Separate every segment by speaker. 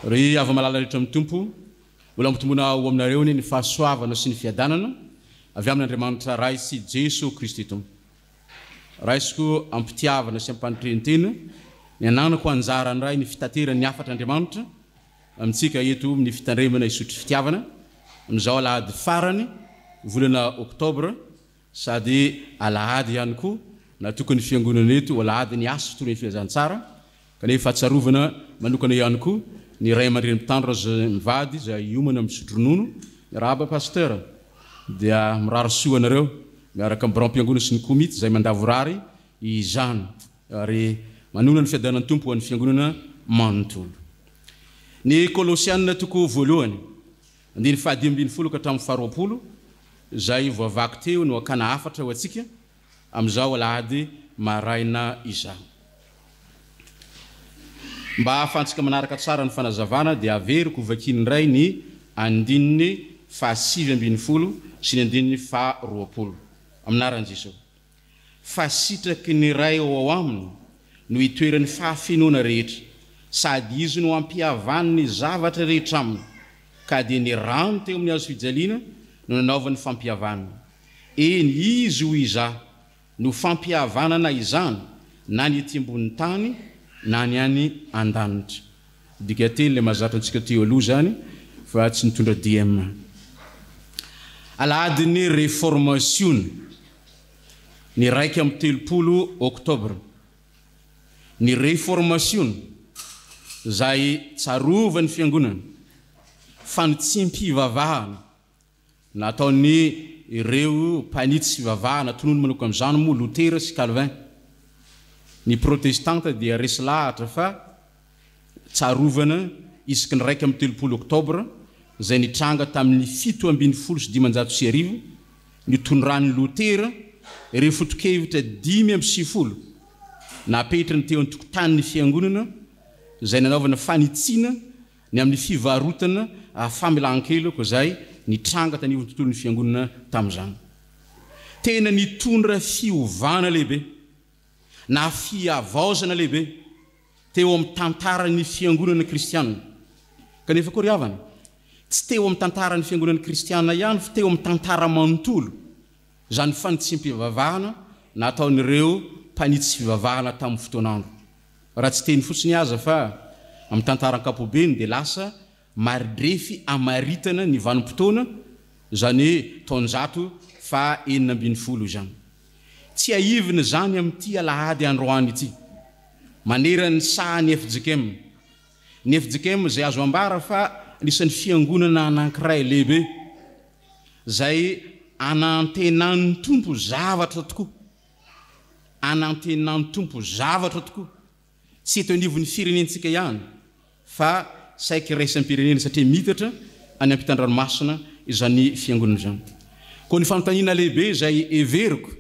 Speaker 1: ry ava-malala rehetra amin'ny tompo mbola mitombona ao aminareo ny fahasoavana sy ny fiadanana avy amin'Andriamanitra ray sy Jesosy Kristy tompo. Raisiko ampitiavana sy ampanontrenitena ny ananako anjara ray ny fitaterana ny afatra Andriamanitra amintsika eto amin'ny fitandremana isotry fitiavana amin'izao alahady farany volana Oktobra sady alahady ihany koa na tokony fiangonana eto alahady ny asa fotoana fiazantsara kanefa atsarovana manokana ihany koa ny ray aman-dreny mitandro zay mivady zay iomana misotro ronono raba pasteur dia mirary soa anareo miaraka amin'ny branam-piangonana sy ny komity zay mandavorary izany ary manona ny fiadanan'ny tompo ho an'ny fiangonana manontolo. Ny Kolosianina toko voalohany andiny fahadimy ambin'ny folo ka hatramin'ny faharoapolo zay voavaky teo no akana afatra ho antsika amin'izao alahady maraina izao. Mba ahafahantsika manaraka tsara ny fanazavana dia averiko vakiny ray ny andininy fahasivy ambin'ny folo sy ny andininy faharoapolo aminaran'i Jesosy. Fasitraky ny ray ao aminy no itoeran'ny fahafenoana rehetra sady izy no ampihavany ny zavatra rehetra aminy ka dia ny rano teo amin'ny hazo fijaliana no nanaovan'ny fampihavana. Eny izy ho izaho no fampihavanana izany na ny ety ambonin'ny tany na ny any an-danitra. Dika teny le mahazatra antsika teo aloha zany fa tsy nitondra DM. Alahady ny réformation ny raika amin'ny 30 Oktobra. Ny réformation zay tsarovany fiangonana fanitsim-pivavahana nataon'ny ireo mpanity sy fivavahana tonono manoko amin'izany moa Lutera sy Calvin. Ny protestanta dia resy lahatra fa tsarovana isaky ny raika amin'ny 30 Oktobra zay nitranga tamin'ny 7:5 ny tondrany Lutera ireo fotokevitra 5:9 napetrany teo an-tokotanin'ny fiangonana zay nanaovana fanitsina ny amin'ny fivarotana famelan-keloko zay nitranga tanivon'ny tontolon'ny fiangonana tamin'izany. Tena nitondra fiovana lehibe na fiavaozana lehibe teo amin'ny tantaran'ny fiangonana kristianina. Kanefa koa ry havana tsy teo amin'ny tantaran'ny fiangonana kristianina ihany fa teo amin'ny tantara manontolo zany fanitsim-pivavahana nataon'ireo mpanitsy fivavahana tamin'ny fotoanandro. Raha tsy teny fotsiny aza fa amin'ny tantaran-kapobeny dia lasa maridrefy amaritana ny vanim-potoana zany taonjato fa 9:10 zany. Tsy aivina zany amin'ity alahady androany ity manerany sahany FJKM. Ny FJKM zay azo ambara fa anisan'ny fiangonana anankiray lehibe zay anantenan'ny tompo zavatra tokoa. Anantenan'ny tompo zavatra tokoa. Tsy eto anivon'ny firenentsika ihany fa saiky raisam-pirenena satria mitatra any ampitan-dranomasina izany fiangonana zany. Koa ny fanontaniana lehibe zay everiko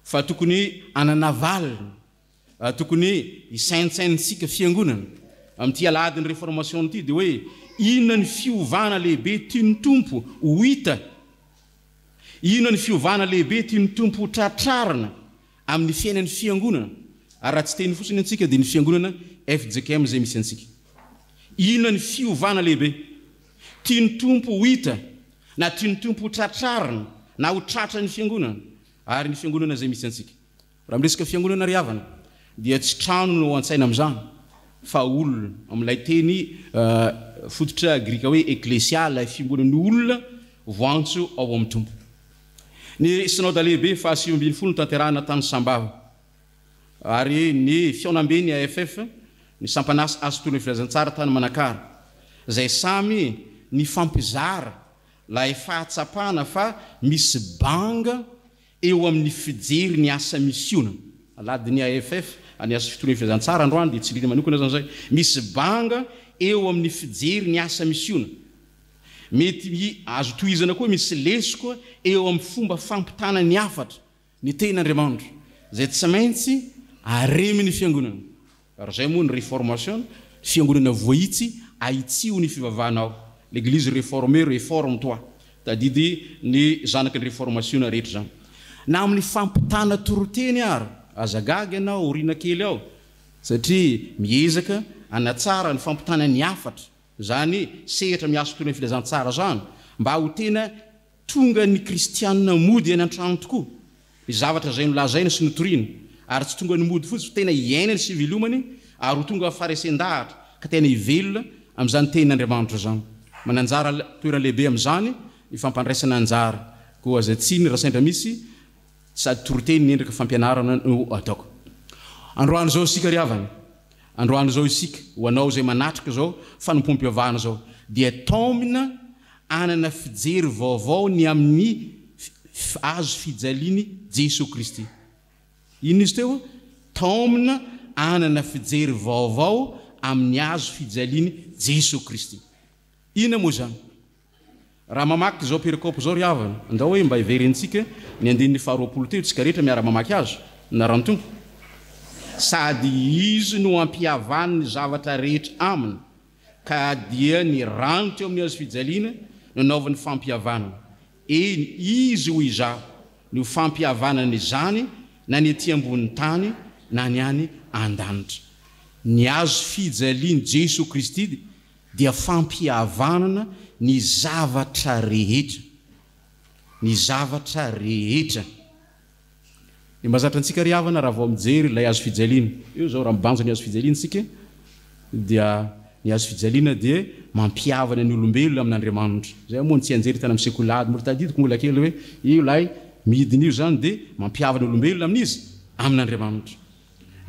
Speaker 1: fa tokony ananavalina tokony isaintsaintsika fiangonana amin'ity alahady ny réformation ity dia hoe inona ny fiovana lehibe tian'ny tompo ho hita, inona ny fiovana lehibe tian'ny tompo ho tratrarina amin'ny fiainan'ny fiangonana. Ary raha tsy teny fotsiny antsika dia ny fiangonana FJKM zay misy antsika. Inona ny fiovana lehibe tian'ny tompo ho hita na tian'ny tompo ho tratrarina na ho tratra ny fiangonana ary ny fiangonana zay misy antsika. Raha miresaka fiangonana ry havana dia tsy trano no antsaina amin'izany fa olona amin'ilay teny fototra grika hoe eklesiala fiangonan'ny olona voantso ao amin'ny tompo. Ny synode lehibe fa 7:10 tanterahana tany Sambava ary ny fiaonambeny AFF ny sampanasa asotoana filazantsara tany Manakara zay samy ny fampizara lay fahatsapana fa misy banga eo amin'ny fijery ny asa misiona. Alahady ny AFF any asa fitoana filazantsara androany dia tsy lina manokana zany zay. Misy banga eo amin'ny fijery ny asa misiona. Mety azo tohizana koa misy lesoko eo amin'ny fomba fampitana ny afatra ny ten'Andriamanitra zay tsy maintsy aremy ny fiangonana. Ary zay moa ny réformation fiangonana voahitsy ahitsio ny fivavahanao. L'église réformée réforme-toi. Tadidy ny zanaky ny réformation rehetra zany. Na amin'ny fampitana toroteny ary azagaga ianao orina kely ao satria miezaka anatsara ny fampitana ny afatra zany sehatra miasa fotoana ny filazantsara zany mba ho tena tonga ny kristianina mody eny an-trano tokoa ny zavatra zay nolazaina sy notoriana ary tsy tonga ny mody fotsy tena iainany sy vilomany ary ho tonga farisendahatra ka tena ivelona amin'izany tenin'Andriamanitra zany mananjara toerana lehibe amin'izany ny fampandraisana anjara koa azatsiny raha sendra misy sady toroteny endrika fampianarana no ataoko androany zao isika riavana androany zao isika ho anao zay manatrika zao fanompom-piavahana zao dia taomina anana fijery vaovao ny amin'ny azo fijaliany Jesosy Kristy ino izy teo taomina anana fijery vaovao amin'ny azo fijaliany Jesosy Kristy ina moa zany raha mamaky zao perikopy zao riavana andao hoe mba iverentsika ny andininy faharoapolo teo tsika rehetra miara mamaky azo na rantompo sady izy no ampihavaniny zavatra rehetra aminy ka dia ny ranitra eo amin'ny azo fijaliana no naovan'ny fampihavanana eny izy ho izaho no fampihavanany zany na ny ety ambony tany na ny any an-danitra ny azo fijaliany Jesosy Kristy dia fampihavanana ny zavatra rehetra ny mazatra antsika riavana raha vao mijery ilay azo fijaliana io zao raha mibanja ny azo fijaliana sika dia ny azo fijaliana dia mampihavana ny olombelona amin'Andriamanitra zay moa tsy anjery tany amin'ny sekolady mortadidiko mola kely hoe io lay midiny io zany dia mampihavana olombelona amin'izy amin'Andriamanitra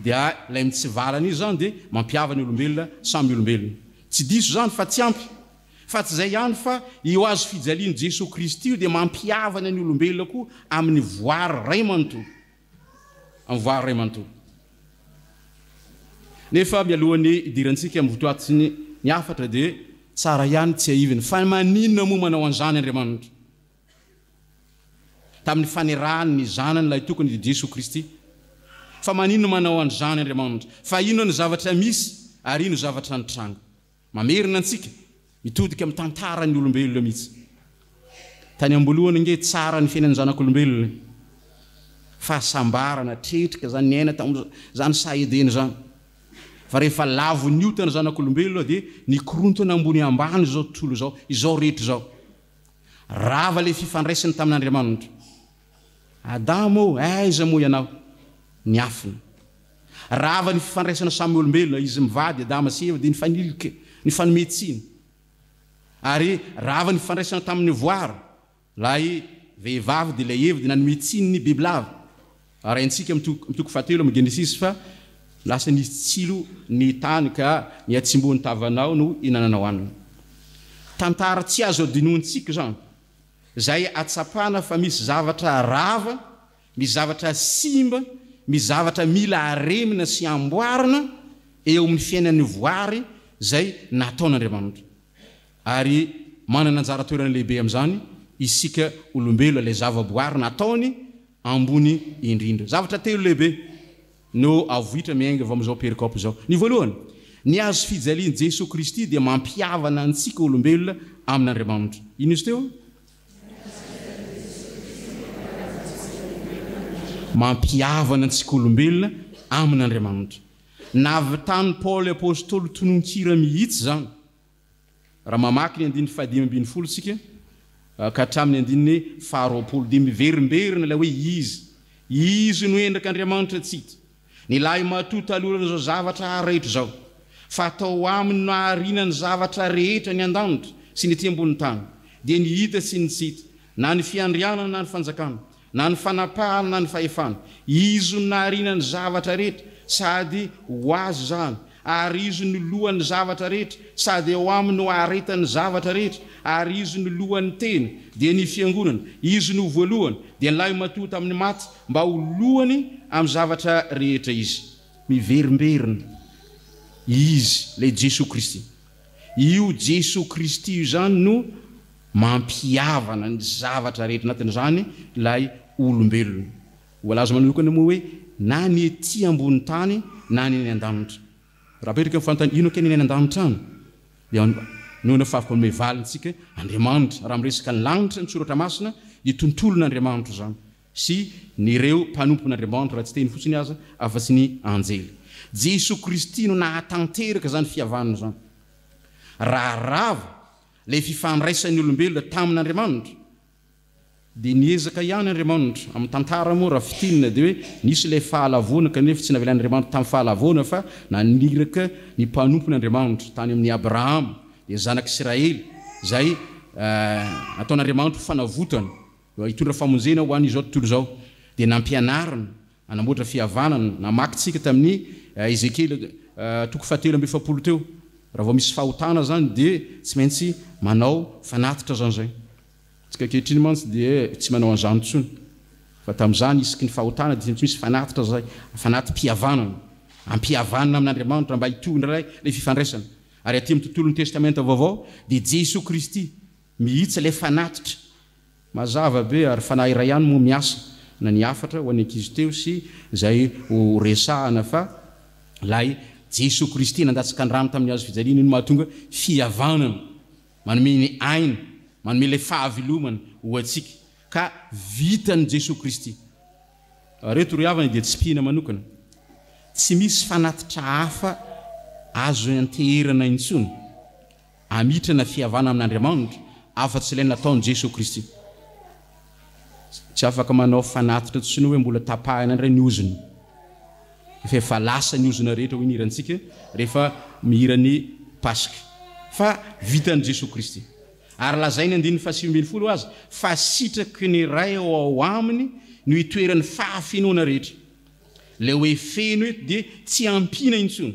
Speaker 1: dia lay mitsivalana izy zany dia mampihavana olombelona samy olombelona tsy diso zany fa tsy ampy fa tsy zay ihany fa io azo fijaliany Jesosy Kristy io dia mampihavana ny olombelona koa amin'ny voary ray manontolo amin'ny voary ray manontolo nefa mialohan'ny idirantsika amin'ny votoatiny ny afatra dia tsara ihany tsy aiviny fa maninona moa manao an'izany Andriamanitra tamin'ny fanerahany ny zanany lay tokony di Jesosy Kristy fa maninona manao an'izany Andriamanitra fa ino ny zavatra misy ary ino zavatra nitranga mamerina antsika mitodika amin'ny tantarany olombelona mihitsy tany ambolohany nge tsara ny fiainany zanak'olombelona fahasambarana tretrika zany ny aina tamin'izany saedeny zany fa rehefa lavo ny otana zanak'olombelona dia nikorontana ambony ambany zao tontolo zao izao rehetra zao rava le fifandraisany tamin'Andriamanitra Adamo aiza moa ianao ny afina rava ny fifandraisana samy olombelona izy mivady Adama sy Eva dia nifanilika ny fanometsiny ary rava ny fifandraisana tamin'ny voary lay vehivavy dia lay Eva dia nanometsiny ny bibilava ary aintsika mitoko fahatelo amin'ny Genesis fa lasa nisy tsilo ny tany ka ny atsimbony tavanao no inananao anina tantara tsy azo adinoantsika zany zay atsapana fa misy zavatra rava misy zavatra simba misy zavatra mila aremina sy amboarina eo amin'ny fiainan'ny voary zay nataon'Andriamanitra ary manana anjara toerana lehibe amin'izany isika olombelona lay zavaboary nataony ambony indrindra zavatra telo lehibe no avohitra miainga avy amin'izao perikopy zao ny voalohany ny azo fijaliany Jesosy Kristy dia mampihavana antsika olombelona amin'Andriamanitra ino izy teo mampihavana antsika olombelona amin'Andriamanitra navitany Paoly apôstôly tononkira mihitsy zany raha mamaky ny andininy fahadimy ambin'ny folo sika ka hatramin'ny andininy faharoapolo dia miverimberina ilay hoe izy no endrika Andriamanitra tsika ny lahy matoa talorana zao zavatra rehetra zao fa atao aminy no aharina ny zavatra rehetra ny an-danitra sy ny ety ambony tany dia ny hita sy ny tsy hita na ny fiandrianana na ny fanjakana na ny fanapahana na ny fahefana izy no naharina ny zavatra rehetra sady ho azy zany ary izy no lohan'ny zavatra rehetra sady eo aminy no aharetany zavatra rehetra ary izy no lohan'ny tena dia ny fiangonana izy no voalohany dia ny lahy matoa tamin'ny maty mba ho lohany amin'ny zavatra rehetra izy miverimberina izy lay Jesosy Kristy io Jesosy Kristy io zany no mampihavana ny zavatra rehetra anatin'izany lay olombelona voalaza manokana moa hoe na ny ety ambony tany na ny an-danitra raha petraka mifantany ino keny ny an-danitra any dia nohona fahampome valintsika Andriamanitra raha miresaka ny lanitra ny soratra masina dia tontolon'Andriamanitra zany sy nireo mpanompon'Andriamanitra raha tsy teny fotsiny aza afa-tsy ny anjely Jesosy Kristy no nahatanteraka zany fihavanana zany raharava le fifandraisan'ny olombelona tamin'Andriamanitra dia niezaka ihany Andriamanitra amin'ny tantara moa raha fitinina dia hoe nisy ilay fahalavona kanefa tsy navelan'Andriamanitra tamin'ny fahalavona fa naniraka ny mpanompon'Andriamanitra tany amin'ny Abrahama dia zanak'Israely izay ataon'Andriamanitra fanavotana hitondra famonjena ho an'izao tontolo izao dia nampianarina anamboatra fihavanana namakitsika tamin'ny Ezekely toko 7:7 teo raha vao misy fahotana zany dia tsy maintsy manao fanatitra zany zay tsika kehitriny mantsy dia tsy manao an'izany intsony fa tamin'izany isaky ny fahotana dia tsy misy fanatitra zay fanatim-pihavanana ampihavanana amin'Andriamanitra mba hitondra ilay fifandraisana ary aty amin'ny tontolon'ny testamenta vaovao dia Jesosy Kristy mihitsy ilay fanatitra mazava be ary fanahy iray ihany moa miasa na ny afatra ho an'ny ankizy teo sy izay ho resahana fa lay Jesosy Kristy nandatsaka ny rano tamin'ny hazo fijaliana iny mahatonga fihavanana manome ny aina manome ilay fahavelomana ho antsika ka vitan'i Jesosy Kristy reto ry havana dia tsy mpihina manokana tsy misy fanatitra hafa azo anteherana intsony amitrana fihavanana amin'Andriamanitra afa-tsy ilay nataon'i Jesosy Kristy tsy afaka manao fanatitra tsony hoe mbola tapahina indray ny ozony efa lasa ny ozona rehetra ho inirantsika rehefa mihirany Pasika fa vitan'i Jesosy Kristy ary lazainy 9:20 azy fa sitraky ny ray ao aminy no hitoeran'ny fahafinoana rehetra le hoe feno eto dia tsy ampina intsony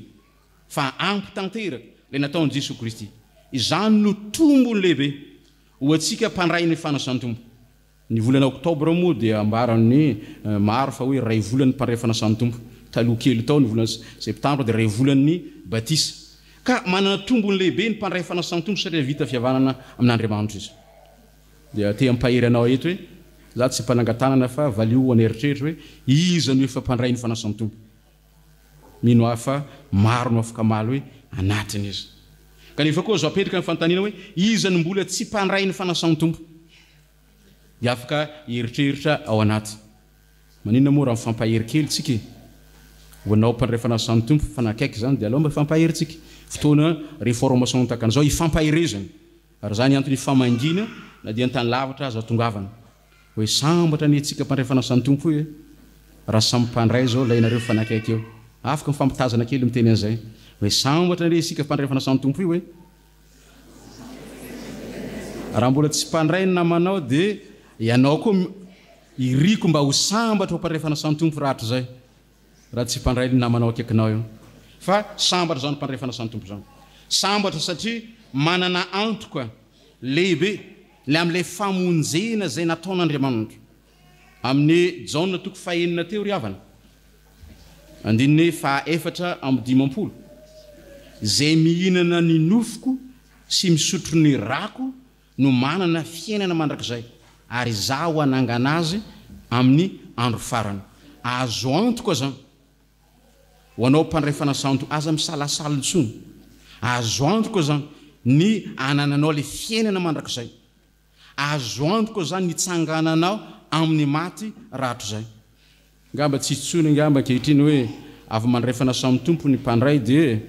Speaker 1: fa ampy tanteraka le nataon'i Jesosy Kristy izany no tombony lehibe ho antsika mpandray ny fanasan-tompo ny volana oktobra moa dia ambarany maro fa hoe ray volany mpandray fanasan-tompo taloha kely tao ny volana septambra dia ray volan'ny batisa ka manana tombony lehibe ny mpandray fanasan-tompo satria vita fihavanana amin'Andriamanitra izy dia te ampahery anao eto hoe za tsy mpanangatanana fa valio aneritreritra hoe iza no efa mpandray ny fanasan-tompo mino afa maro no afaka maly hoe anatiny izy kanefa koa zo apetraka ny fanontaniana hoe iza no mbola tsy mpandray ny fanasan-tompo dia afaka eritreritra ao anaty maninona moa raha mifampahery kely tsika vonao mpandray fanasan-tompo fanakaiky zany dia aloha mba fampahery tsika fotoana réformation tahaka an'izao ifampaherezana ary zany antony famangina na dia ny-tany lavitra azo atongavana hoe sambatra ny antsika mpandray fanasan-tompo hoe raha samy mpandray zao lainareo fanakaiky eo afaka mifampitazana kely miteny an'izay hoe sambatra ny isika mpandray fanasan-tompo io hoe raha mbola tsy mpandray ny namanao dia ianao koa iriko mba ho sambatra ho mpandray fanasan-tompo rahatra zay raha tsy mpandray ny namanao akaikinao io fa sambatra zany mpandray fanasan-tompo zany sambatra satria manana antoka lehibe le amin'ilay famonjena zay nataon'Andriamanitra amin'ny Jaona toko 9 teo ry havana 4:50 zay mihinana ny nofoko sy misotro ny rako no manana fiainana mandrakizay ary zaho anangana azy amin'ny andro farany azo antoka zany ho anao mpandray fanasan-tompo aza misalasala intsony azo antoka zany ny anananao le fiainana mandrakizay azo antoka zany nitsangananao amin'ny maty rahatro zay ngamba tsy itsony ngamba kehitriny hoe avy mandray fanasan-tompo ny mpandray dia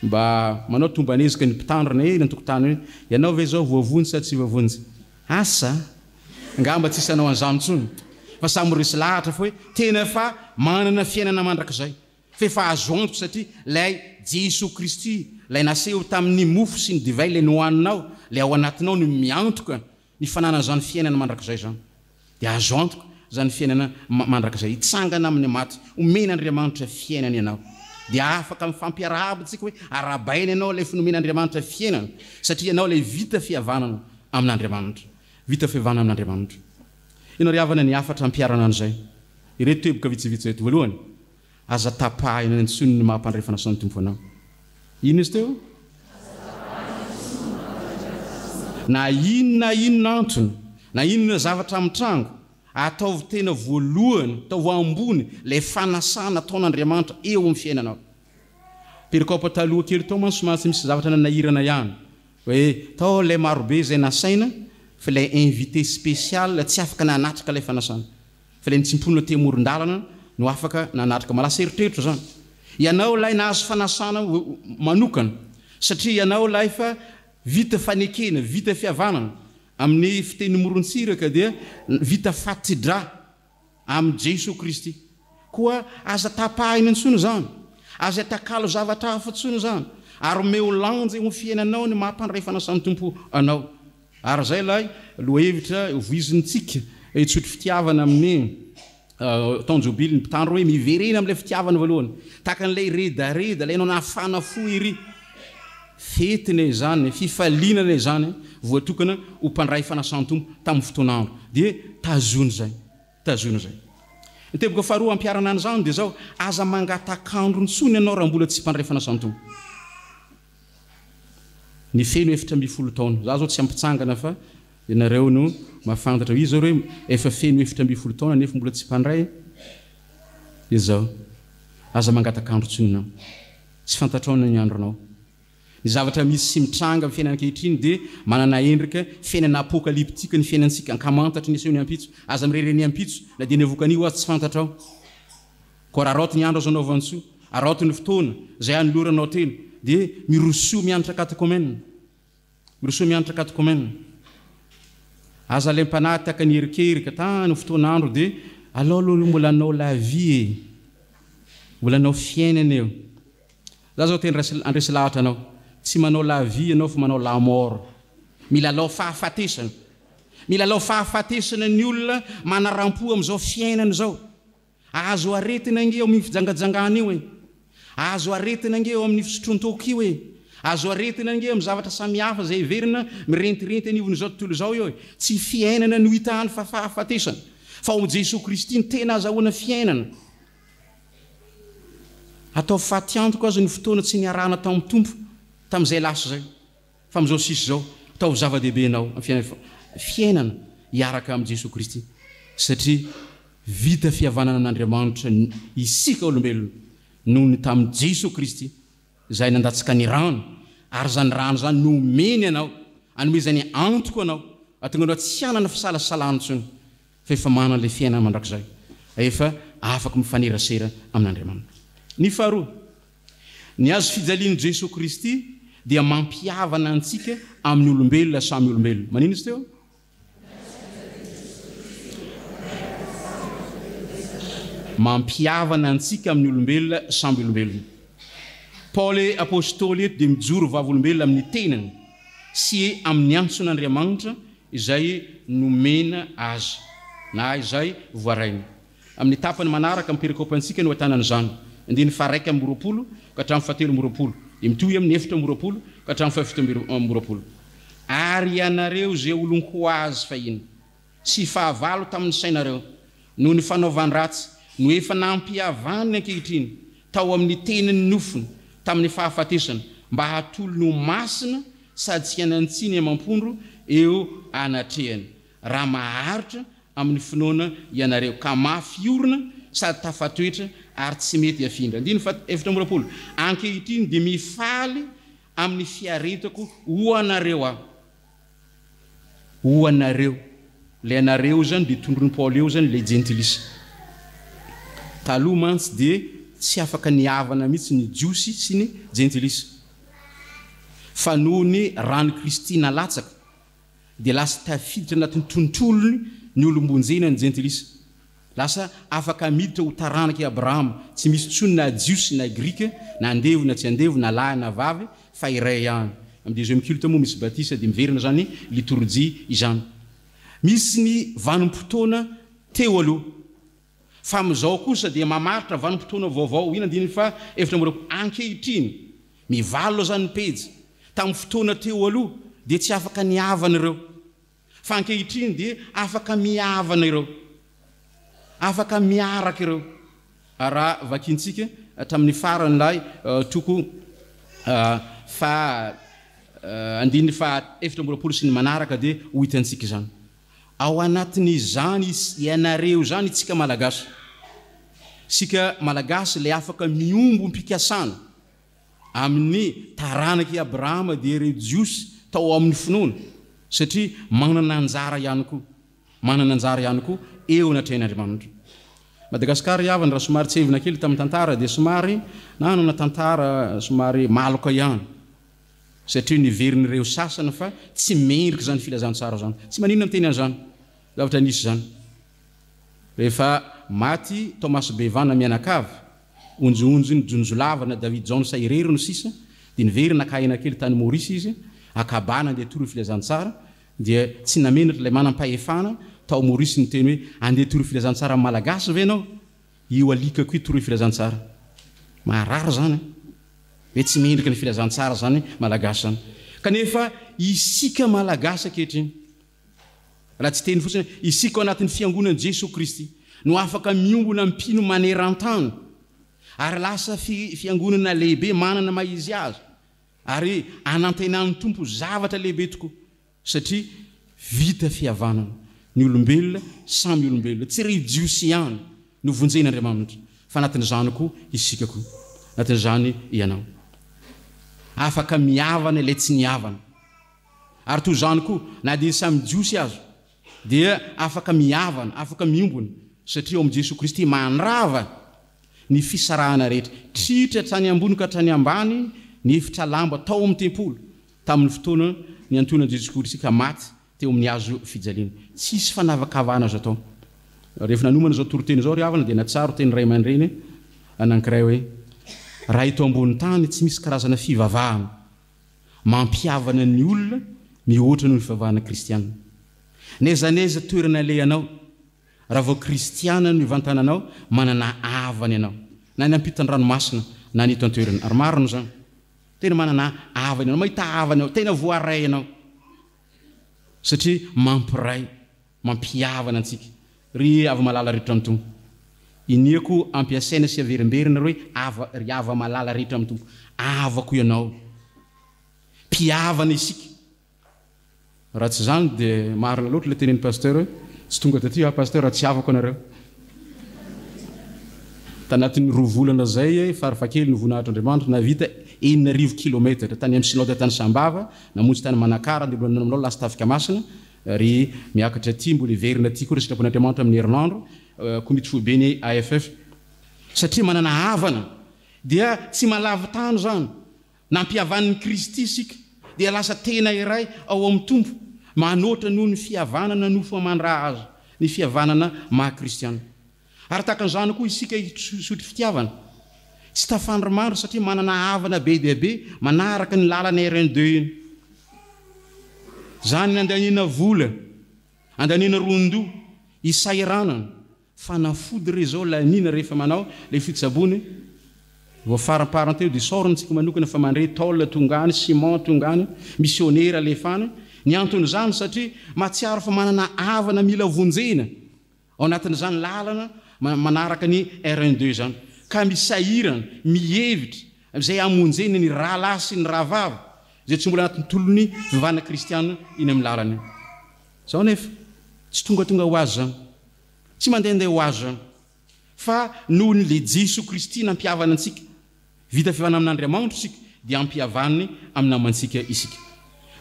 Speaker 1: mba manao tombanezika ny mpitandrina ely antokotany hoe ianao ve zao voavonjy sa tsy voavonjy asa ngamba tsy isanao an'izany intsony fa samy resy lahatra fa hoe tena fa manana fiainana mandrakizay fa efa azo antoka satria lay Jesosy Kristy lay naseho tamin'ny mofo sy ny divay lay nohaninao lay ao anatinao no miantoka ny fanana zany fiainana mandrakizay zany dia azo antoka zany fiainana mandrakizay hitsangana amin'ny maty omen'Andriamanitra fiainana ianao dia afaka mifampiarahaba tsika hoe arabaina ianao lay finomen'Andriamanitra fiainana satria ianao lay vita fihavanana amin'Andriamanitra vita fihavanana amin'Andriamanitra ianao ry havana ny afatra ampiarana an'izay ireto teboka vitsivitsy reto voalohany aza tapahina ny antsony ny mahampandray fanasan-tompo anao ino izy teo na inona antony na inona zavatra am'trango ataovy tena voalohany ataovy ambony lay fanasana ataon'Andriamanitra eo amin'ny fiainanao perikopa taloha kely tao manso matsy misy zavatra nanahirana ihany hoe tao lay marobe zay nasaina fa lay invité spécial tsy afaka nanatrika lay fanasana fa lay nitsimponina temoron-dalana no afaka nanatrika malasa eritreritra zany ianao lay nahazo fanasana manokana satria ianao lahy fa vita fanekena vita fiavanana amin'ny fiteny morontsiraka dia vita fatidra amin'ny Jesosy Kristy koa aza tapahina intsony zany aza takalo zavatra hafa intsony zany ary meo lanja ho fiainanao ny mampandray fanasan'ny tompo anao ary zay lahy lohevitra voizintsika tsotry fitiavana amin'ny taonjobily ny mpitandro hoe miverena amin'ilay fitiavana voalohany takan'ilay redareda ilay anao nahafana fo iry fetiny zany fifalinana zany voatokana ho mpandray fanasan'ny tompo tamin'ny fotoanandro dia tazony zay teboka faharoa ampiarana any zany dia zao aza mangatakandro ntsony ianao raha mbola tsy mpandray fanasan'ny tompo ny feno 7 taona za zao tsy ampitsangana fa ianareo no mahafantatra izy zao hoe efa feno 7 taona nefa mbola tsy mpandray izao aza mangatakandro ntsony ianao tsy fantatrao ny andronao ny zavatra misy sy mitranga amin'ny fiainana ankehitriny dia manana endrika fiainana apokaliptika ny fiainantsika ankamantatra ny aseho ny ampitso aza mirere ny ampitso na dia ny avokan'io azy tsy fantatrao koa raha raoty ny andro azo anao vantsoa araoty ny fotoana zay anyloranao telo dia mirosoa mianatra katokomena aza lay mpanahy taka ny erikerika tany fotoanandro dia aloha mbola anao la vie mbola anao fiainana eo za zao teny andresy lahatra anao tsy manao la vie anao fa manao la mort milalao fahafatesana ny olona manarampo amin'izao fiainana zao azo aretina nge eo amin'ny fijangajangana io e azo aretina nge eo amin'ny fisotron-toko io e azo aretina nge amin'ny zavatra samihafa zay verina mirentirenty anivony zao tontolo zao io e tsy fiainana no hitahany fa fahafatesana fa ao Jesosy Kristy ny tena azahoana fiainana atao fatiantoko azo ny fotoana tsy niarahana tamin'ny tompo tamin'izay lasa zay fa amin'izao sisy zao atao zava-dehibe anao amin'ny fiainana hiaraka amin'ny Jesosy Kristy satria vita fihavanana an'Andriamanitra isika olombelona noho ny tamin'ny Jesosy Kristy zay nandatsika ny rano ary zany rano zany nomeny anao anomezany antoko anao atonga anao tsy hanana fisalasalana ntsony fa efa manana ilay fiainana mandrakizay efa afaka mifanerasera amin'Andriamanitra. Ny faharoa, ny azo fijalian'i Jesosy Kristy dia mampiavana antsika amin'ny olombelona samy olombelona. Manino izy teo? Mampiavana antsika amin'ny olombelona samy olombelona. Paoly apôstôly eto dia mijoro vavolombelona amin'ny tenany sy amin'ny antson'Andriamanitra izay nomena azy na izay voaraina. Amin'ny tapany manaraka amin'ny perikôpantsika no ahitana an'izany. Andiny faha 1 ka hatramin'ny faha 3 mitohy amin'ny 4 ka hatramin'ny faha 7 ary ianareo zay olonko azy fahiny sy fahavalo tamin'ny sainareo noho ny fanaovan-dratsy no efa nampiavany ankehitriny tao amin'ny teniny nofony tamin'ny fahafatesana mba hatolo no masina sady tsy hanantsiny amampondro eo anatrehany raha maharitra amin'ny finoana ianareo ka mafiorina sady tafatoetra ary tsy mety afindra. Andiny fa 7 ankehitriny dia mifaly amin'ny fiaretako hoanareo le anareo zany dia tondrony Paoly eo zany le gentilisa taloha mantsy dia tsy afaka niavana mihitsy ny jiosy sy ny gentilisa fa noho ny rano Kristy nalatsaka dia lasa tafiditra anatin'ny tontrolony ny olombonjena ny gentilisa lasa afaka miditra ho taranaka Abrahama tsy misy tsony na jiosy na grika na andevo na tsy andevo na lahy na vavy fa iray ihany. Amin'ny deuxième culte moa misy batisa dia miverina zany liturgie izany. Misy ny vanim-potoana teo aloha fa amin'izao kosa dia mamaritra vanim-potoana vaovao ina andiny fa 7 ankehitriny mivalo zany ny pejy tamin'ny fotoana teo aloha dia tsy afaka niavana ireo fa ankehitriny dia afaka miavana ireo afaka miaraka ireo raha vakintsika tamin'ny farany lay toko fa andiny fa 7 sy ny manaraka dia ho hitantsika zany ao anatin'izany ianareo zany itsika malagasy sika malagasy le afaka miombo mpikasana amin'ny taranaky Abrahama dia ireo jiosy tao amin'ny finoana satria manana anjara ihany koa eo anatrehan'Andriamanitra. Madagasikara yavany raha somary tsevina kely tamin'ny tantara dia somary nanana tantara somary maloka ihany satria niverin'ireo sasana fa tsy mendrika zany filazantsara zany tsy maninona miteny an'zany zavatra nisy zany rehefa maty Thomas Bevana mianakavy onjonjo ny jonjolavana David Jones irero no sisa dia niverina kahina kely tany Maurice izy akabana dia toro filazantsara dia tsy namenatra ilay manam-pahefana tao Maurice ny teny hoe andeha toro filazantsara malagasy ve anao io alikako io toro filazantsara maharary zany hoe tsy mendrika ny filazantsara zany malagasy zany kanefa isika malagasy ankehitriny raha tsy teny fotsiny isika ao anatin'ny fiangonan'i Jesosy Kristy no afaka miombona mpino maneran-tany ary lasa fiangonana lehibe manana maizy azy ary anantenan'ny tompo zavatra lehibe tokoa satria vita fihavanana ny olombelona samy olombelona tsy ry jiosy ihany no vonjen'Andriamanitra fa anatin'izany koa isika koa anatin'izany ianao afaka mihavana ilay tsy nihavana ary toy izany koa na dia samy jiosy azo dia afaka mihavana afaka miombona satria ao amin'i Jesosy Kristy mandrava ny fisarahana rehetra tritra trany ambony ka trany ambany ny efitra lamba tao amin'ny tempolo tamin'ny fotoana ny antonan'i Jesosy Kristy ka maty teo amin'ny hazo fijaliana tsisy fanavakavahana azo atao rehefa nanomana zao toroteny zao ry havana dia natsaro teny ray aman-dreny anankiray hoe raha ito ambony tany tsy misy karazana fivavahana mampiavana ny olona mihoatra noho ny fivavahana kristianina nezaneza toerana lehanao raha vao kristiana no ivantananao manana avany ianao na ny ampitany ranomasina na ny eto an-toerana ary marino zany tena manana avany ianao mahita avany ianao tena voaray ianao satria mampiray mampiavana antsika ry ava malala rehetra amin'ny tompo iniako ampiasaina sy averimberina hoe ry ava malala rehetra amin'ny tompo avako ianao mpiavana isika raha tsy zany dia marina loatra ilay tenen'ny pasteur hoe tsy tonga taty pasteur raha tsy avako anareo tanatin'ny 2 volana zay farafakely ny voninahitry'Andriamanitra navita 9 kilometatra tany amin'ny synode tany Sambava namonjy tany Manakara dia mbola nanao lasa tafika masina ry miakatra aty mbola iverina aty koa ry sitrapon'Andriamanitra amin'ny herinandro komity fobeny AFF satria manana havana dia tsy malavy tany zany nampihavan'ny Kristy isika dia lasa tena iray ao amin'ny tompo manoatra noho ny fihavanana no famandra azy ny fihavanana maha-kristiana ary takan'izany koa isika sotry fitiavana tsy tafandry maro satria manana havana be dia be manaraka ny lalana RN2 iny zany ny andaniana vola andaniana rondo isairanana fanafody re zao lanina rehefa manao le fitsabony voafaraparanteo dia soronytsika manokana fa mandre tôle tongany ciment tongany missionnaire alefany ny antony zany satria matsiaro fa manana havana mila vonjena ao anatin'izany lalana manaraka ny RN2 zany ka misahirana mihevitra izay amonjeny ny raha lahy sy ny raha vava zay tsy mbola anatin'ny tolony vivana kristiana iny amin'ny lalana zao nefa tsy tongatonga ho azy zany tsy mandehandeha ho azy zany fa noho ny le Jesosy Kristy nampihavana antsika vita fivana amin'Andriamanitra isika dia ampihavaniny amin'ny namantsika isika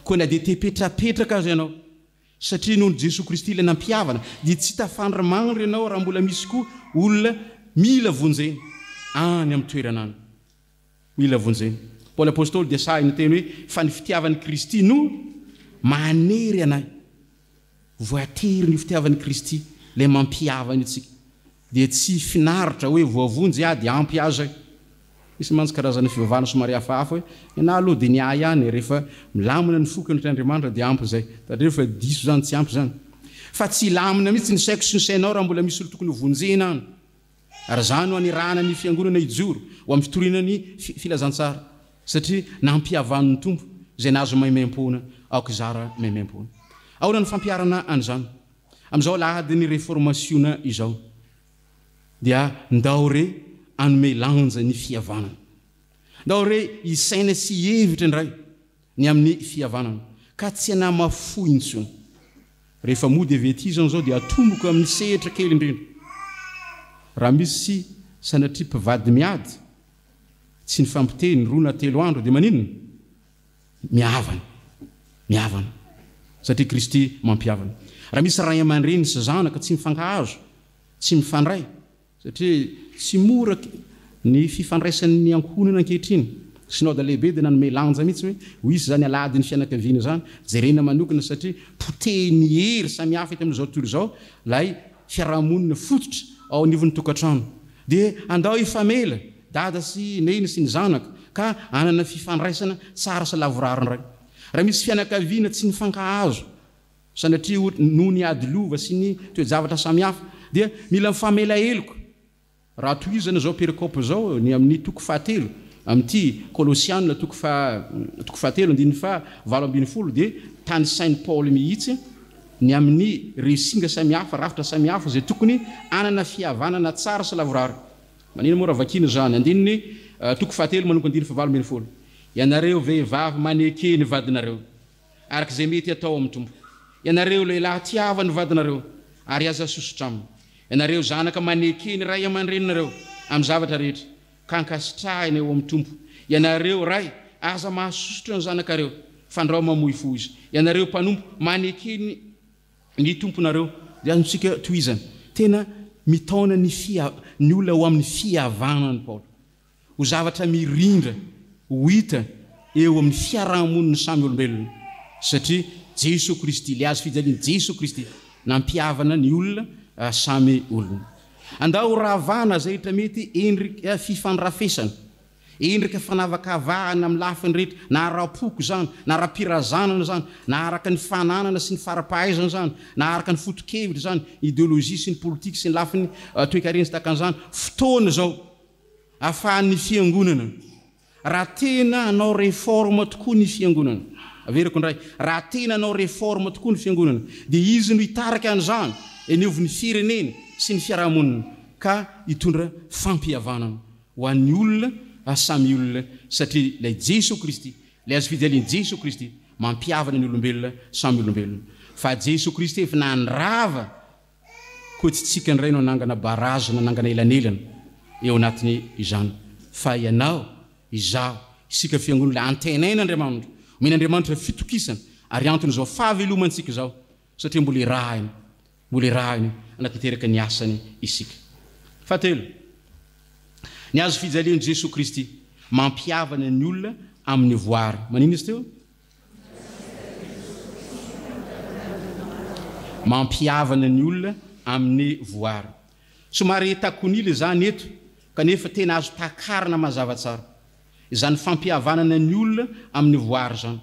Speaker 1: koa na dia tepetrapetraka azy ianao satria noho ny Jesosy Kristy ilay nampihavana dia tsy tafandry magnitra ianao raha mbola misy koa olona mila vonjeny any amin'ny toerana any mila vonjeny Paul apôstôly dia sahiny teny hoe fa ny fitiavan'ny Kristy no manery anay voatery ny fitiavan'ny Kristy ilay mampihavana itsika dia tsy finaritra hoe voavonjy dia ampy azy misy mantsy karazana fivavahana somary hafahafa hoe iana aloha dia ny ay ihany rehefa milamina ny fokany Andriamanitra dia ampy zay satria rehefa diso zany tsy ampy zany fa tsy lamina mihitsy ny saiko sy ny sainao raha mbola misy olo tokony vonjena any ary zany ho anirahana ny fiangonana ijoro ho amin'ny fitoriana ny filazantsara satria nampihavan'ny tompo izay nazo maimaimpona aoka zara maimaimpona ahona ny fampiarana an'izany amin'izao lahady ny réformationa izao dia ndao re anome lanja ny fihavanana ndao re isaina sy hevitra indray ny amin'ny fihavanana ka tsy anamafo intsony rehefa mody avety zany zao dia atomboko amin'ny sehatra kely indrindra raha misy sanatria mpivady miady tsy ny fampiteny roa na telo andro dia maninona mihavana satria Kristy mampihavana raha misy ray aman-dreny sy zanaka tsy mifankahazo tsy mifandray satria tsy mora ny fifandraisan'ny ankohonana ankehitriny synode lehibe dia nanome lanja mihitsy hoe ho izy zany alady ny fianakaviana zany jerena manokana satria potehny hery samihafa ety amin'izao tontolo izao lay fiarahamonina fototra ao anivon'ny tokantrano dia andao ifamela dada sy neny sy ny zanaka ka anana fifandraisana tsara sy lavorariny ray raha misy fianakaviana tsy nifankahazo sanatria noho ny ady lova sy ny toejavatra samihafa dia mila mifamela eloko raha toizana zao perikope zao ny amin'ny toko fahatelo amin'ity Kolosianina toko fahatelo andiny fa 7:20 dia tany Saint Paul mihitsy ny amin'ny resinga samihafa rafitra samihafa zay tokony anana fihavanana tsara sy lavorary manina moa raha vakina zany andininy toko fahatelo manoko andiny fa 7:20 ianareo vehivavy maneke ny vadinareo arak'izay mety atao amin'ny tompo ianareo lehilahy tiava ny vadinareo ary aza sosotra aminy ianareo zanaka maneke ny ray aman-dreninareo amin'ny zavatra rehetra kankasitrahina eo amin'ny tompo ianareo ray aza mahasosotra ny zanakareo fandrao mamoy fo izy ianareo mpanompo maneke ny tomponareo dia azontsika toizana tena mitaona ny olona ho amin'ny fihavanany Paolo ho zavatra mirindra ho hita eo amin'ny fiarahamoniny samy olombelona satria Jesosy Kristy le azo fijaliany Jesosy Kristy nampiavana ny olona samy olona andao ravana zay rehetra mety endrika fifandrafesana endrika fanavakavahana amin'ny lafiny rehetra na ara-poko zany na ara-pirazanana zany na araka ny fananana sy ny farapahaizana zany na araka ny fotokevitra zany idéologie sy ny politika sy ny lafiny toe-karena sy takan'izany fotoana zao ahafahan'ny fiangonana raha tena anao réforme tokoa ny fiangonana averiko ndray raha tena anao réforme tokoa ny fiangonana dia izy no hitaraka an'izany eniov'ny firenena sy ny fiarahamonina ka hitondra fampihavanana ho an'ny olona samy olona satria ilay Jesosy Kristy ilay azo fijaliany Jesosy Kristy mampiavana ny olombelona samy olombelona fa Jesosy Kristy efa nandrava koa tsy tsika ndray no anangana barazo na anangana elanelana eo anatiny izany fa ianao izaho isika fiangonana antenaina Andriamanitra mena Andriamanitra fitokisana ary antony zao fahavelomantsika zao satria mbola irahiny anatinteraka ny asany isika fahatelo ny azo fijaliany Jesosy Kristy mampiavana ny olona amin'ny voary manino izy teo mampiavana ny olona amin'ny voary somary takonile zany eto kanefa tena azo takarina mazava tsara izany fampihavanana ny olona amin'ny voary zany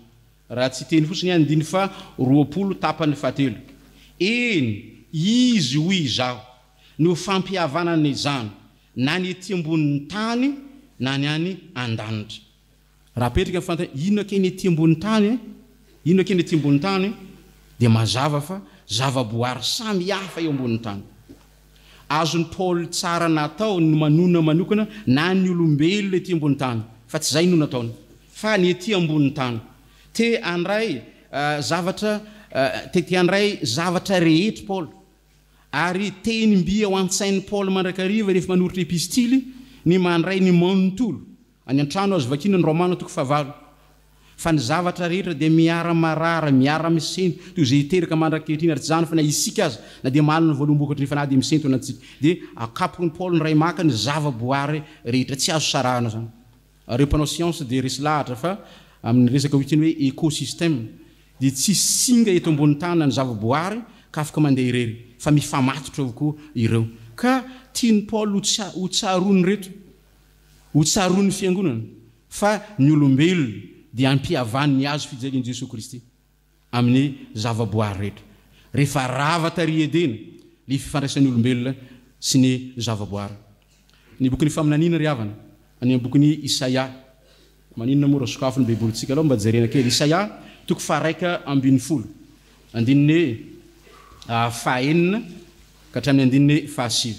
Speaker 1: raha tsy teny fotsiny ihany andiny fa 20 tapany fahatelo eny izy hoy izaho no fampihavanana izany na ny ety ambonin'ny tany na ny any an-danitra raha petrika fantany inona ke ny ety ambonin'ny tany inona ke ny ety ambonin'ny tany dia mazava fa zava-boary samy hafa eo ambonin'ny tany azony Paul tsara natao ny manona manokana na ny olombelona ety ambonin'ny tany fa tsy zay no nataony fa ny ety ambonin'ny tany te andray zavatra rehetra Paul ary teny mbi ao an-tsain'ny Paul mandrakariva rehefa manoritra epistily ny mandray ny manontolo any an-trano azo vakina ny Romana toko 9 fa ny zavatra rehetra dia miara-marara miara-misento toy izay hiteraka mandrakehitriny ary tsy zany fa na isika aza na dia malina ny voalombokatra ny fanady misento anatsika dia akapokony Paul ny ray maka ny zava-boary rehetra tsy azo sarahana zany reo mpanao science dia resy lahatra fa amin'ny resaka hoitiny hoe écosystème dia tsy singa eto ambony tany na ny zava-boary ka afaka mandeha irery fa mifamatotra avoko ireo ka tiany Paul ho tsarony reto ho tsarony fiangonana fa ny olombelona dia ampihavany ny azo fijaliany Jesosy Kristy amin'ny zava-boary rehetra rehefa rava tary edena le fifandraisan'ny olombelona sy ny zava-boary ny boky ny faminanina ry havana any bokin'ny Isaia maninona moa rasokafo ny baibolitsika aloha mba jerena kely Isaia toko 1:12 andininy 9 ka hatramin'ny andininy 9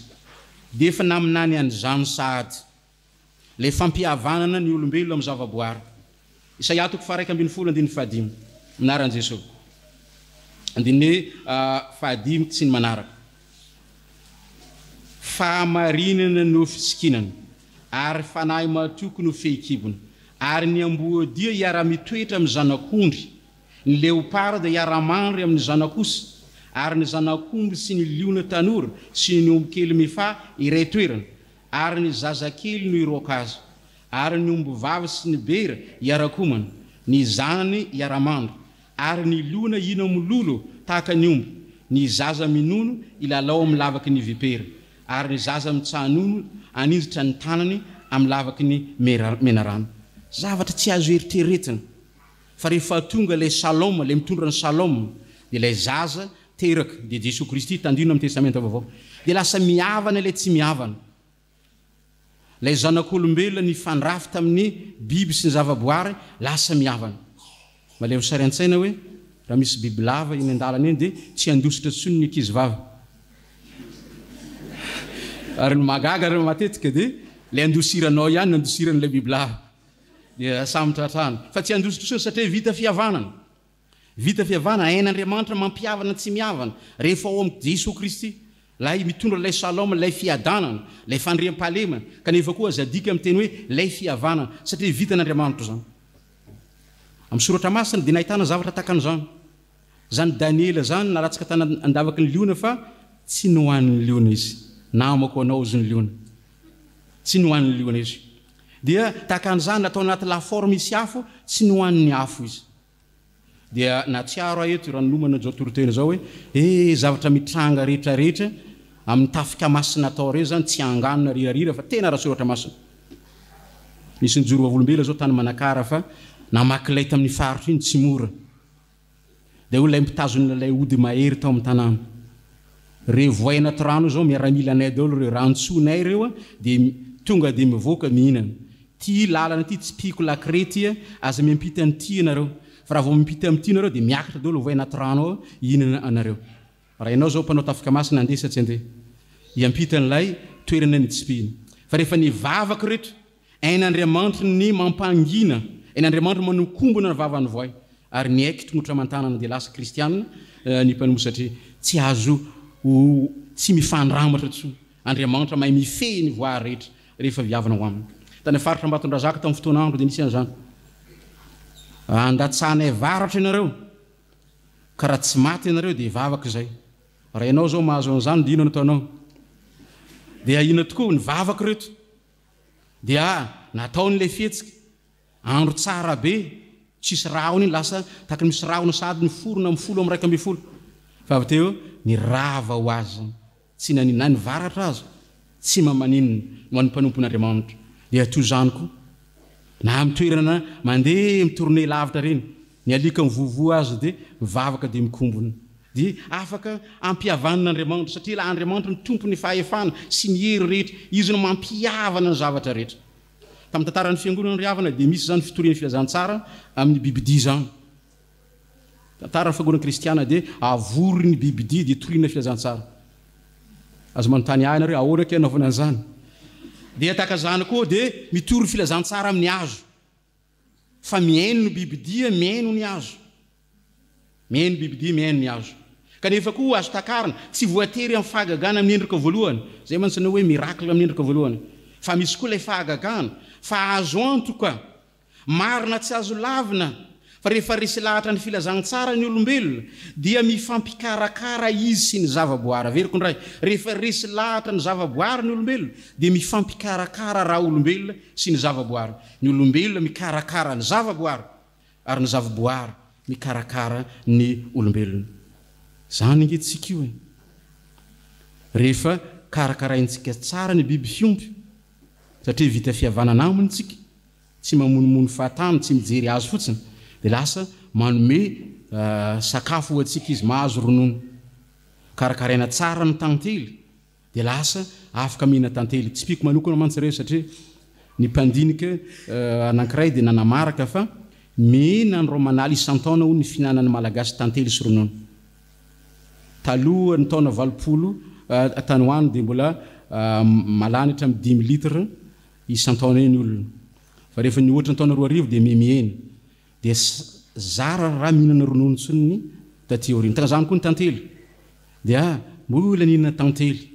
Speaker 1: dia efa naminany an'izany sahady le fampihavanana ny olombelona amin'ny zava-boary Isaia toko 1:12 andininy 5 minaran Jesosy andininy 5 tsy ny manaraka fahamarinana no fisikinana ary fanahy matoky no fehikibona ary ny amboadia iara-mitoetra amin'ny zanak'ondry ny leoparda iara-mandry amin'ny zanak'osy ary ny zanak'omby sy ny liona tanora sy ny ombikely mifà iray toerana ary ny zazakely no iroaka azy ary ny omby vavy sy ny bera iarakomana, ny zanany iaramandro, ary ny lona ina mololo tahaka ny omby, ny zaza minono ilalao amin'ny lavaky ny vipera, ary ny zaza mitsanono anindritra ny tanany amin'ny lavaky ny menarano. Zavatra tsy azo eritreretina. Fa rehefa tonga le Saloma, le mitondra ny Saloma, dia ilay zaza teraka, dia Jesosy Kristy tandrina amin'ny testamenta vaovao, dia lasa mihavana ilay tsy mihavana. Ilay zanak'olombelona ny fandrafy tamin'ny biby sy ny zavaboary lasa mihavana. Maleo sary an-tsaina hoe raha misy biby lava eny an-dalana eny dia tsy andositra tsony ny ankizy vavy. Ary ny magaga raha matetika dia ilay andosiranao ihany no andosiran'ilay biby lava. Dia samy tratrano. Fa tsy andositra tsony satria vita fihavanana. Vita fihavanana, ain'Andriamanitra mampihavana tsy mihavana. Rehefa ao amin'ny Jesosy Kristy, lay mitondra lay Saloma, lay fiadanana, lay fandriam-pahalemana, kanefa koa zadika amin'ny teny hoe lay fihavanana, satria vita n'Andriamanitra zany. Amin'ny soratra masina dia nahitana zavatra takan'izany. Zany Daniela zany nalatsaka tany andavaky ny liona fa tsy nohan'ny liona izy. Namako anao izy ny liona. Tsy nohan'ny liona izy. Dia takan'izany natao anaty lafaoro misy afo, tsy nohan'ny afo izy. Dia natsiaro eto ranomana zao torotena zao hoe zavatra mitranga rehetrarehetra amin'ny tafika masina atao reo zany tsy anganona rirarira fa tena raha soratra masina. Misy ny joro vavolombela zao tany manakara fa namakilay tamin'ny faritra iny tsy mora. Dia olona mitazona ilay ody mahery tao amin'ny tanàna. Reo voay anaty rano zao miaramila anay daholo reo rantsonay reo dia tonga dia mivoaka mihinana. Ty lalana ty tsy piko lakrety aza miampita an'ity anareo. Fa raha vao mimpita amin'ity anareo dia miakatra daholo voay anaty rano ao ihinana anareo. Raha ianao zao mpanao tafika masina andeha tsy andeha. Iampita an'ilay toerana ny tsipina. Fa rehefa nivavaka rehetra, ain'Andriamanitra ny mampangina, ain'Andriamanitra manokombona ny vavany voay. Ary ny aiky tongotra amantanana dia lasa kristianina ny mpanompo satria tsy azo tsy mifandramatra tsony. Andriamanitra mahay mifehy ny voary rehetra rehefa viavana ho aminy. Tany faritra Ambatondrazaka tamin'ny fotoan'andro dia nisy an'izany. Andatsanay varatra ianareo ka raha tsy maty ianareo dia vavaka izay. Raha ianao zao mahazo an'izany dia ino no ataonao? Dia ino tokoa ny vavaka reto dia nataon'ilay fihetsika andro tsara be tsisy rahona iny lasa tahaka misy rahona sady ny forona amin'ny folo amin'ny raika ambin'ny folo. Fa avy teo ny rava ho azy tsy nanina ny varatra azy tsy mamaninina ho an'ny mpanompon'Andriamanitra. Dia toy izany koa na amin'ny toerana mandeha mitorone lavitra reny ny alika mivovo azy dia mivavaka dia mikombona. Dia afaka ampihavanan'Andriamanitra satria la Andriamanitra ny tompony fahefana sy ny hery rehetra, izy no mampihavana ny zavatra rehetra. Tamin'ny tantaran'ny fiangonana ry havana dia misy zany fitorian'ny filazantsara amin'ny bibidia zany. Tantaran'ny fiangonana kristiana dia avory ny bibidia dia toriana filazantsara. Azo manontany ahina reo ahoana ke anaovana an'izany? Dia tahaka zany koa dia mitory filazantsara amin'ny hazo. Fa mihaino ny bibidia, mihaino ny hazo. Mihaino bibidia, mihaino ny hazo. Kanefa koa azo takarina tsy voatery amin'ny fahagagana amin'ny endrika voalohany. Zay mantsana hoe miracle amin'ny endrika voalohany. Fa misy koa ilay fahagagana, fa azo antoka, marina tsy azo lavina. Fa rehefa resy lahatra ny filazantsara ny olombelona dia mifampikarakara izy sy ny zavaboary. Averiko ndray, rehefa resy lahatra ny zavaboary ny olombelona dia mifampikarakara raha olombelona sy ny zavaboary. Ny olombelona mikarakara ny zavaboary ary ny zavaboary mikarakara ny olombelona. Zany ingetitsika io. Rehefa karakaraintsika tsara ny biby fiompy satria vita fihavanana aminy tsika, tsy mamonomono fahatany, tsy mijery azy fotsiny, dia lasa manome sakafo ho antsika izy mahazo ronono. Karakaraina tsara ny tantely dia lasa afaka mihina tantely. Tsy piko manokana mantsy reo satria ny mpandinika anankiray dia nanamaraka fa mihina ny romanala isan-taona ho ny fihinanan'ny malagasy tantely sy ronono. Taloha ny taona 20 tany hoany dia mbola malanitra amin'ny 10 litra isan-taona eny olona. Fa rehefa ny ohatra ny taona 2000 dia mihena. Dia zara raha mihinana ronono tsony ny taty aoriana. Takazany koa ny tantely. Dia mbola nihinana tantely.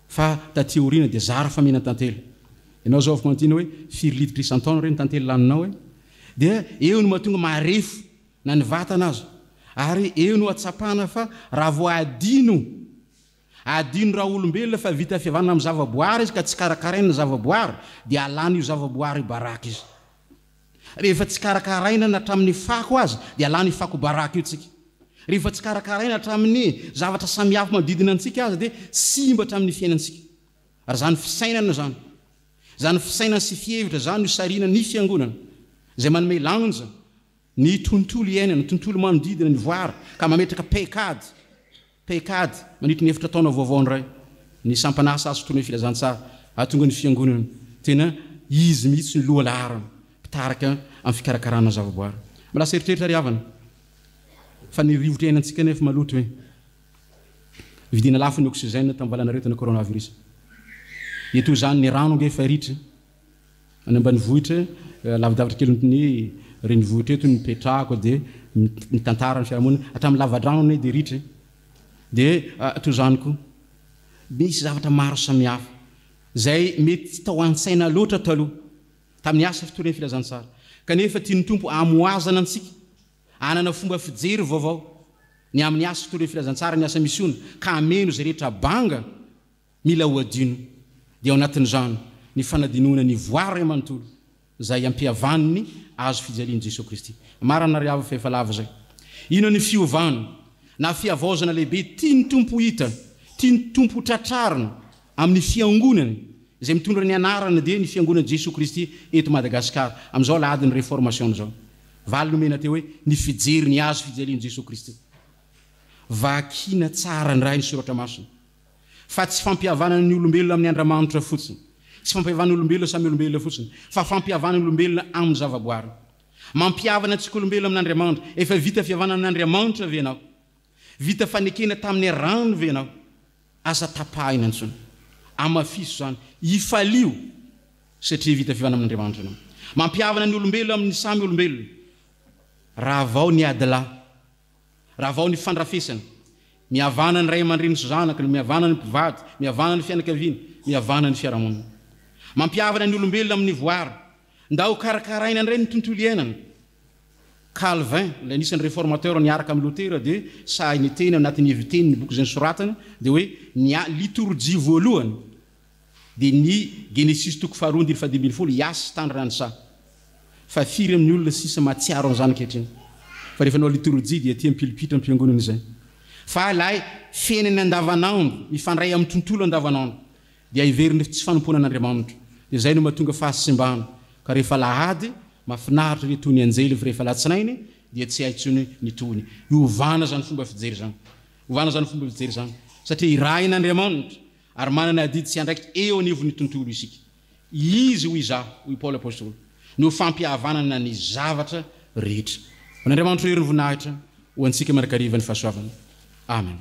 Speaker 1: Fa taty aoriana dia zara fa mihinana tantely. Ianao zao afaka mantina hoe 4 litra isan-taona reny tantely laninao dia eo no mahatonga marefo na ny vatana azy. Ary eo no atsapana fa raha voadino adino raha olombelona fa vita fihavanana amin'ny zavaboary izy ka tsy karakaraina zavaboary dia alana io zavaboary baraka izy rehefa tsy karakaraina natramin'ny fako azy dia alana io fako baraka io tsika rehefa tsy karakaraina hatramin'ny zavatra samihafa manodidina antsika azy dia simba hatramin'ny fiainantsika ary zany fisainana zany fisainana sy fihevitra zany io sarina ny fiangonana izay manome lanja ny tontolo iainana tontolo manodidina ny voary ka mametraka pekady manitry ny efitra taona vaovao ndray ny sampanasa azo tourne filazantsara ahatonga ny fiangonana tena izy mihitsy ny loha laharana pitaraka amin'ny fikarakarana zavaboary malasa eritreritra riavana fa ny rivotra iainantsika nefa maloto hoe vidina lafo ny oxygène tamin'ny valanaretana coronavirus eto zany ny rano nge fa ritra any ambany vohitra lavidavitra kely ny reny vohitra eto nipetrahako dia mitantara ny fiarahamonina hatramin'ny lavadrano dia ritra dia tozaniko misy zavatra maro samihafa zay mety tsy tao an-tsaina loatra taloha tamin'ny asa fitoreny filazantsara kanefa tiany tompo amoazana antsika anana fomba fijery vaovao ny amin'ny asa fitoreny filazantsara ny asa misy ona ka ameno zay rehetra banga mila ho adino dia ao anatin'izany ny fanadinoana ny voary manontolo zay ampihavaniny azo fijaliany Jesosy Kristy marana riava fa efa lava zay ino ny fiovana na fiavaozana lehibe tiany tompo hita tiany tompo tratrarina amin'ny fiangonany izay mitondra ny anarana dia ny fiangonany Jesosy Kristy eto Madagasikara amin'izao lahadiny réformation zao valy nomena teo hoe ny fijery ny azo fijaliany Jesosy Kristy vakina tsara ny raha ny soratra masina fa tsy fampihavanana ny olombelona amin'ny Andriamanitra fotsiny tsy fampihavanana ny olombelona samy olombelona fotsiny fa fampihavanana ny olombelona amin'ny zavaboary mampihavana antsika olombelona amin'ny Andriamanitra efa vita fihavanana amin'ny Andriamanitra ve ianao vita fanekena tamin'ny rano ve ianao asa tapahina antsony amafiso zany ifalio satria vita fihavanana amin'ny Andriamanitra ianao mampihavana ny olombelona amin'ny samy olombelona raha vao ny adala raha vao ny fandrafesana mihavana ny ray aman-dreny sy zanaka mihavana ny mpivady mihavana ny fianakaviana mihavana ny fiarahamonina mampihavana ny olombelona amin'ny voary ndao karakaraina indray ny tontolo iainana Calvin ilay anisan'ny réformateur niaraka amin'ny Lutera dia sahy ny teny anatin'ny eviteny ny boky izay soratana dia hoe ny liturgie voalohany dia ny Genesis toko faharoa andiny fahadimy ambin'ny folo iasy tandriny sa fa firy amin'ny olona sisa matsiaro an'izany ankehitriny fa rehefa nao liturgie dia tia mipilipitra ampiangonana izay fa lay fiainany andavanandro mifandray amin'ny tontolo andavanandro dia iveriny tsy fanompoana an'Andriamanitra dia zay no mahatonga fahasimbana ka rehefa lahady mafinaritra ny tony anjely rehefa latsinainy dia tsy haitsony ny tony iovana zany fomba fijery zany satria irain'Andriamanitra ary manana adidy sy andraikitra eo anivon'ny tontolo isika izy hoy izaho hoy Paoly apôstôly no fampihavanana ny zavatra rehetra n'Andriamanitra heriny voninahitra ho antsika miaraka ariva ny fahasoavana amen